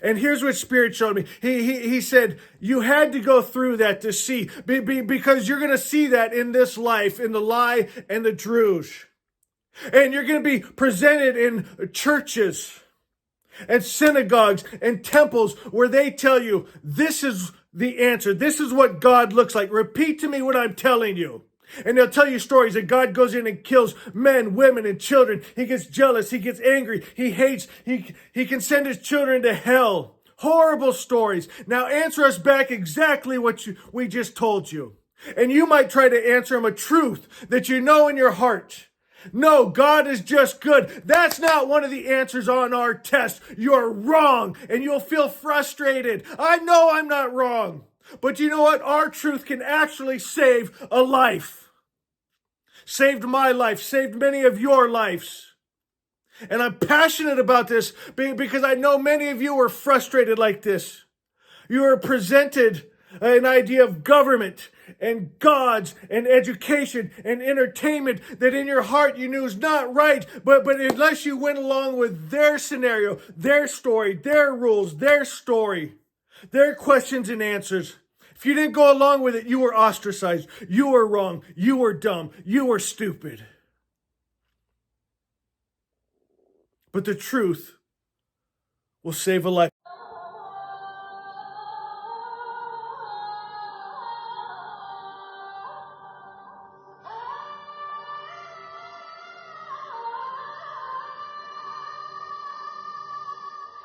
And here's what Spirit showed me. He said, you had to go through that to see, because you're going to see that in this life, in the lie and the druge. And you're going to be presented in churches and synagogues and temples where they tell you, this is the answer. This is what God looks like. Repeat to me what I'm telling you. And they'll tell you stories that God goes in and kills men, women, and children. He gets jealous. He gets angry. He hates. He can send his children to hell. Horrible stories. Now answer us back exactly what we just told you. And you might try to answer them a truth that you know in your heart. No, God is just good. That's not one of the answers on our test. You're wrong, and you'll feel frustrated. I know I'm not wrong. But you know what? Our truth can actually save a life. Saved my life, saved many of your lives. And I'm passionate about this because I know many of you are frustrated like this. You are presented an idea of government and gods and education and entertainment that in your heart you knew is not right. But unless you went along with their scenario, their story, their rules, their story, their questions and answers, if you didn't go along with it, you were ostracized. You were wrong. You were dumb. You were stupid. But the truth will save a life.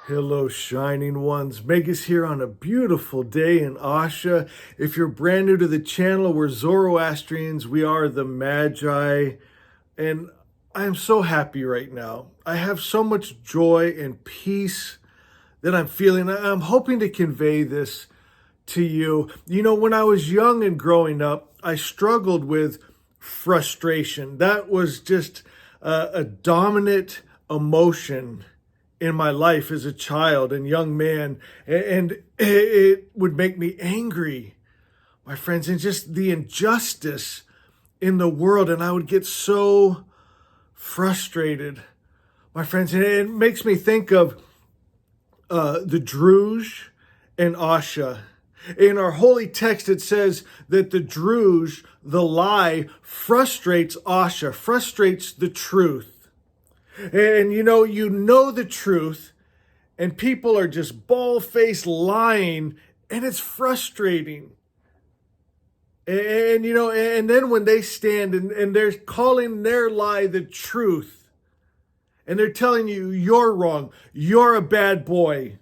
Hello, shining ones. Magus here on a beautiful day in Asha. If you're brand new to the channel, we're Zoroastrians. We are the Magi. And I'm so happy right now. I have so much joy and peace that I'm feeling. I'm hoping to convey this to you. You know, when I was young and growing up, I struggled with frustration. That was just a dominant emotion in my life as a child and young man, and it would make me angry, my friends, and just the injustice in the world, and I would get so frustrated, my friends, and it makes me think of the druge and Asha. In our holy text, it says that the druge, the lie, frustrates Asha, frustrates the truth. And you know the truth, and people are just bald-faced lying, and it's frustrating. And and then when they stand and they're calling their lie the truth, and they're telling you you're wrong, you're a bad boy,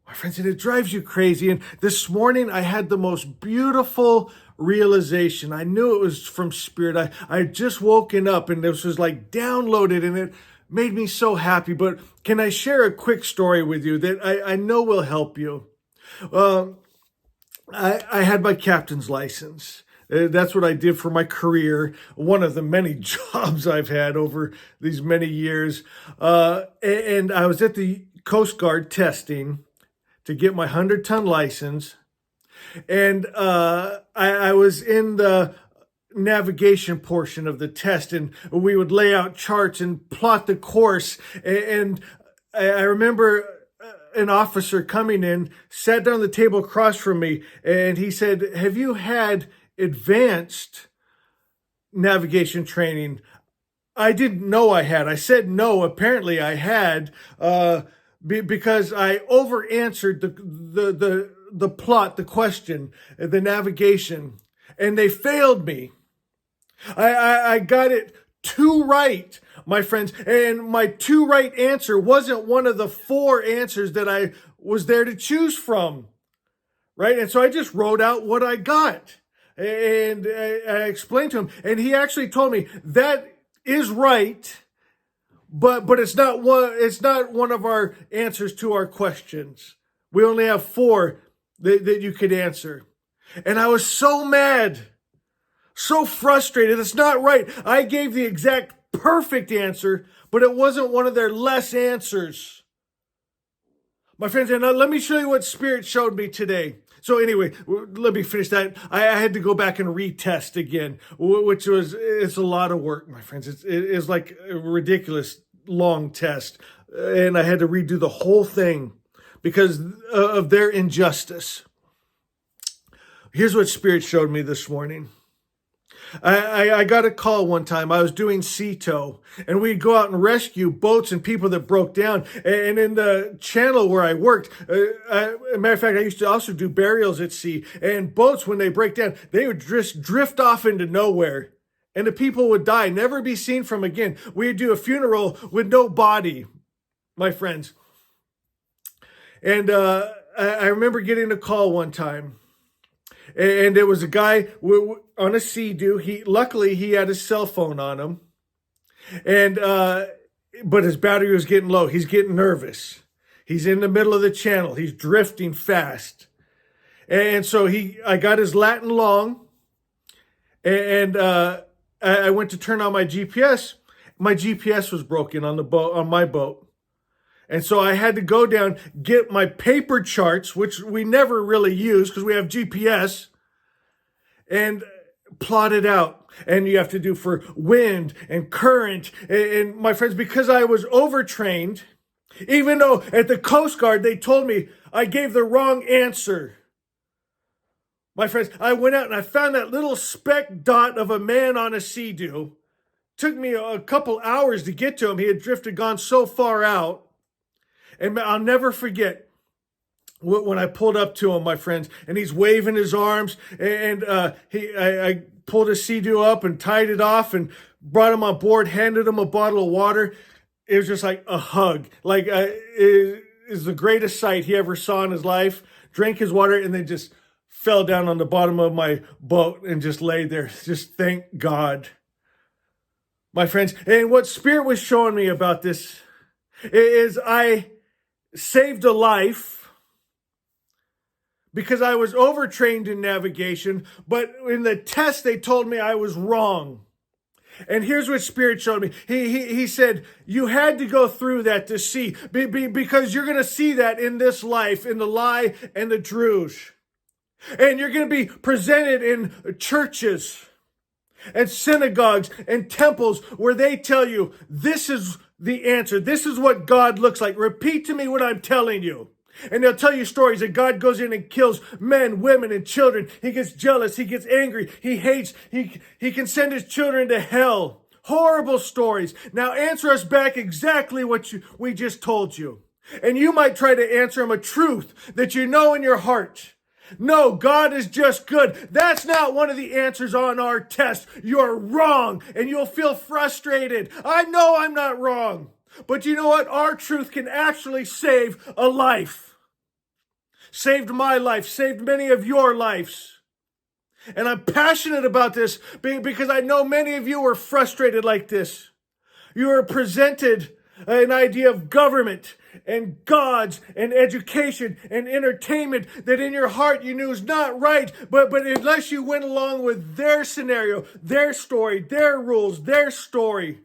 my friends, and it drives you crazy. And this morning I had the most beautiful realization. I knew it was from Spirit. I had just woken up and this was like downloaded, and it made me so happy. But can I share a quick story with you that I know will help you? I had my captain's license. That's what I did for my career. One of the many jobs I've had over these many years. And I was at the Coast Guard testing to get my 100-ton license. And I was in the navigation portion of the test, and we would lay out charts and plot the course. And I remember an officer coming in, sat down at the table across from me, and he said, "Have you had advanced navigation training?" I didn't know I had. I said no. Apparently I had, because I over-answered the plot, the question, the navigation, and they failed me. I got it two right, my friends, and my two right answer wasn't one of the four answers that I was there to choose from, right? And so I just wrote out what I got, and I explained to him, and he actually told me that is right, but it's not one of our answers to our questions. We only have four that you could answer. And I was so mad, so frustrated. It's not right. I gave the exact perfect answer, but it wasn't one of their less answers. My friends, and let me show you what Spirit showed me today. So anyway, let me finish that. I had to go back and retest again, which it's a lot of work, my friends. It's like a ridiculous long test, and I had to redo the whole thing. because of their injustice. Here's what Spirit showed me this morning. I got a call one time. I was doing sea tow, and we'd go out and rescue boats and people that broke down. And in the channel where I worked, as a matter of fact, I used to also do burials at sea. And boats, when they break down, they would just drift off into nowhere. And the people would die, never be seen from again. We'd do a funeral with no body, my friends. And I remember getting a call one time. And it was a guy on a Sea-Doo. Luckily, he had his cell phone on him. But his battery was getting low. He's getting nervous. He's in the middle of the channel. He's drifting fast. And so I got his Latin long. And I went to turn on my GPS. My GPS was broken on my boat. And so I had to go down, get my paper charts, which we never really use because we have GPS, and plot it out. And you have to do for wind and current. And my friends, because I was overtrained, even though at the Coast Guard they told me I gave the wrong answer. My friends, I went out and I found that little speck dot of a man on a Sea-Doo. Took me a couple hours to get to him. He had gone so far out. And I'll never forget when I pulled up to him, my friends, and he's waving his arms, and I pulled his Sea-Doo up and tied it off and brought him on board, handed him a bottle of water. It was just like a hug. Like it is the greatest sight he ever saw in his life. Drank his water and then just fell down on the bottom of my boat and just laid there. Just thank God. My friends, and what Spirit was showing me about this is I saved a life because I was overtrained in navigation, but in the test they told me I was wrong. And here's what Spirit showed me. He said, you had to go through that to see, because you're going to see that in this life, in the lie and the druge. And you're going to be presented in churches and synagogues and temples where they tell you, this is the answer. This is what God looks like. Repeat to me what I'm telling you. And they'll tell you stories that God goes in and kills men, women, and children. He gets jealous. He gets angry. He hates. He can send his children to hell. Horrible stories. Now answer us back exactly what we just told you. And you might try to answer them a truth that you know in your heart. No, God is just good. That's not one of the answers on our test. You're wrong, and you'll feel frustrated. I know I'm not wrong. But you know what? Our truth can actually save a life. Saved my life, saved many of your lives. And I'm passionate about this because I know many of you are frustrated like this. You are presented an idea of government and gods and education and entertainment that in your heart you knew is not right. But unless you went along with their scenario, their story, their rules, their story,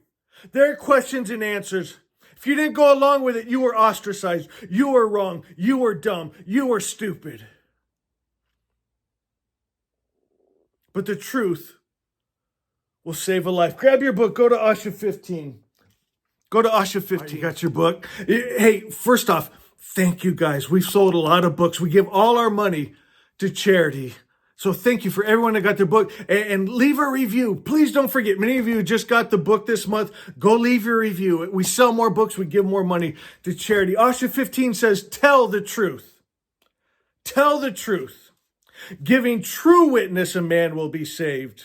their questions and answers, if you didn't go along with it, you were ostracized. You were wrong. You were dumb. You were stupid. But the truth will save a life. Grab your book. Go to Asha 15. Go to Asha 15. Right, you got your book? Hey, first off, thank you guys. We've sold a lot of books. We give all our money to charity. So thank you for everyone that got their book. And leave a review. Please don't forget, many of you just got the book this month. Go leave your review. We sell more books. We give more money to charity. Asha 15 says, tell the truth. Tell the truth. Giving true witness, a man will be saved.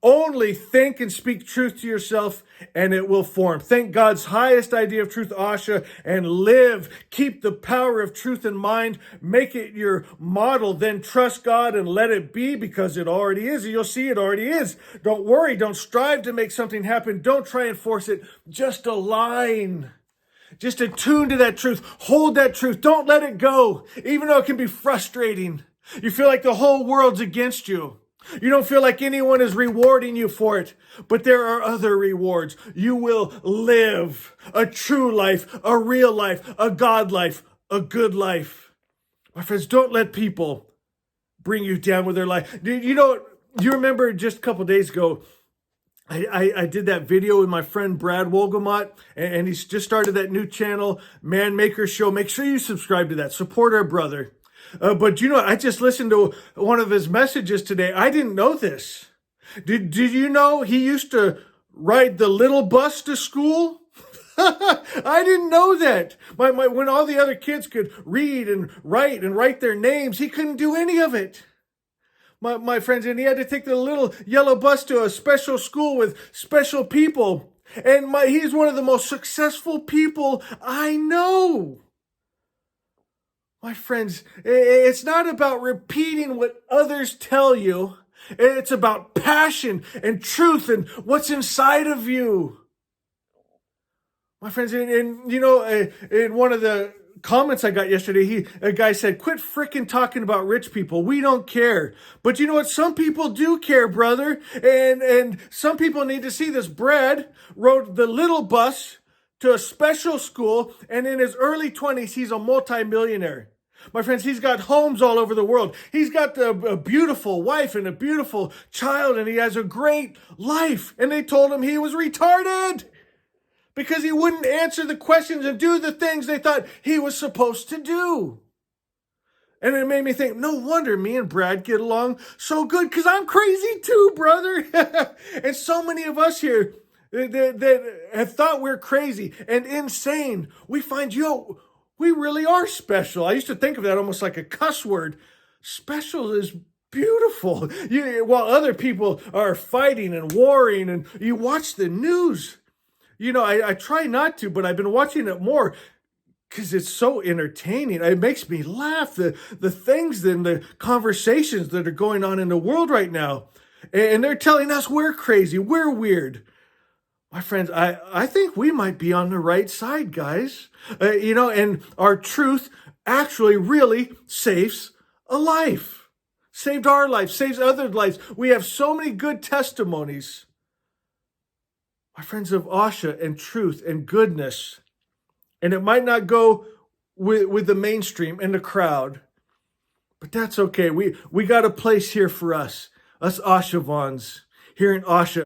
Only think and speak truth to yourself, and it will form. Think God's highest idea of truth, Asha, and live. Keep the power of truth in mind. Make it your model. Then trust God and let it be, because it already is. You'll see it already is. Don't worry. Don't strive to make something happen. Don't try and force it. Just align. Just attune to that truth. Hold that truth. Don't let it go, even though it can be frustrating. You feel like the whole world's against you. You don't feel like anyone is rewarding you for it, but there are other rewards. You will live a true life, a real life, a God life, a good life. My friends, don't let people bring you down with their life. You know, you remember just a couple days ago, I did that video with my friend Brad Wolgamott, and he's just started that new channel, Man Maker Show. Make sure you subscribe to that. Support our brother. But I just listened to one of his messages today. I didn't know this. Did you know he used to ride the little bus to school? I didn't know that. When all the other kids could read and write their names, he couldn't do any of it. My friends, and he had to take the little yellow bus to a special school with special people. And he's one of the most successful people I know. My friends, it's not about repeating what others tell you. It's about passion and truth and what's inside of you. My friends, in one of the comments I got yesterday, a guy said, quit frickin' talking about rich people. We don't care. But you know what? Some people do care, brother. And some people need to see this. Brad rode the little bus to a special school, and in his early 20s, he's a multimillionaire. My friends, he's got homes all over the world. He's got a beautiful wife and a beautiful child, and he has a great life. And they told him he was retarded because he wouldn't answer the questions and do the things they thought he was supposed to do. And it made me think, no wonder me and Brad get along so good, because I'm crazy too, brother. And so many of us here that have thought we're crazy and insane, we find, we really are special. I used to think of that almost like a cuss word. Special is beautiful. While other people are fighting and warring, and you watch the news. I try not to, but I've been watching it more because it's so entertaining. It makes me laugh. The things and the conversations that are going on in the world right now. And they're telling us we're crazy, we're weird. My friends, I think we might be on the right side, guys. And our truth actually really saves a life. Saved our life, saves other lives. We have so many good testimonies, my friends, of Asha and truth and goodness. And it might not go with the mainstream and the crowd, but that's okay. We got a place here for us Ashavans, here in Asha.